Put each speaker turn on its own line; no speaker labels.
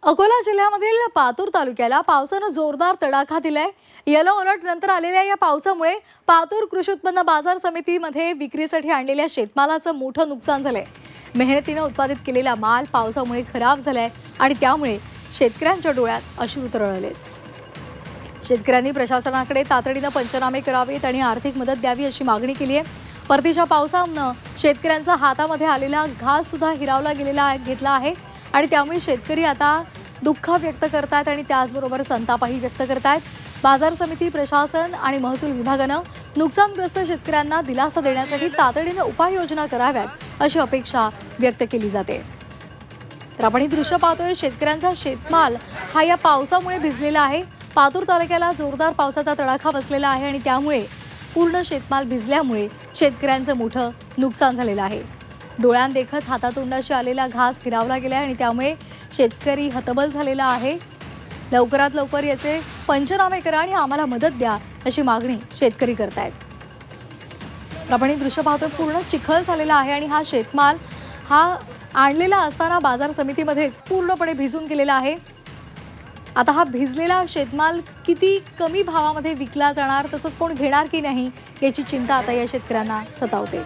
अकोला जिल्ह्यामधील पातूर तालुक्याला पावसानं जोरदार तडाखा दिलाय। येलो अलर्ट नंतर आलेल्या या पावसामुळे पातूर कृषी उत्पन्न बाजार समितीमध्ये विक्रीसाठी आणलेल्या शेतमालाचं मोठं नुकसान झालंय। मेहनतीने उत्पादित केलेला माल पावसामुळे खराब झालाय आणि त्यामुळे शेतकऱ्यांच्या डोळ्यात अश्रू तरळले। शेतकऱ्यांनी प्रशासनाकडे तातडीने पंचनामे करावेत आणि आर्थिक मदत द्यावी अशी मागणी केली आहे। परतीच्या पावसामुळे शेतकऱ्यांचा हातामध्ये आलेला घास सुद्धा हिरावला घेतला आहे आणि त्यामुळे शेतकरी आता दुःख व्यक्त करतात आणि त्याचबरोबर संतापही व्यक्त करतात। बाजार समिती, प्रशासन आणि महसूल विभागानं नुकसानग्रस्त शेतकऱ्यांना दिलासा देण्यासाठी तातडीने उपाययोजना कराव्यात अशी अपेक्षा व्यक्त केली जाते। तर आपण ही दृश्य पाहतोय, शेतकऱ्यांचा शेतमाल हा या पावसामुळे भिजलेला आहे। पातूर तालुक्याला जोरदार पावसाचा तडाखा बसलेला आहे आणि त्यामुळे पूर्ण शेतमाल भिजल्यामुळे शेतकऱ्यांचं मोठं नुकसान झालेलं आहे। डोळ्यांदेखत हातातोंडाशी आलेला घास हिरावला गेला आणि त्यामुळे शेतकरी हतबल झालेला आहे। लवकरात लवकर याचे पंचनामे करा आणि आम्हाला मदत द्या अशी मागणी शेतकरी करतायत। आपण हे दृश्य पाहतोय, पूर्ण चिखल झालेला आहे आणि हा शेतमाल आणलेला असताना बाजार समितीमध्येच पूर्णपणे भिजून गेलेला आहे। आता हा भिजलेला शेतमाल किती कमी भावामध्ये विकला जाणार, तसंच कोण घेणार की नाही याची चिंता आता या शेतकऱ्यांना सतावते।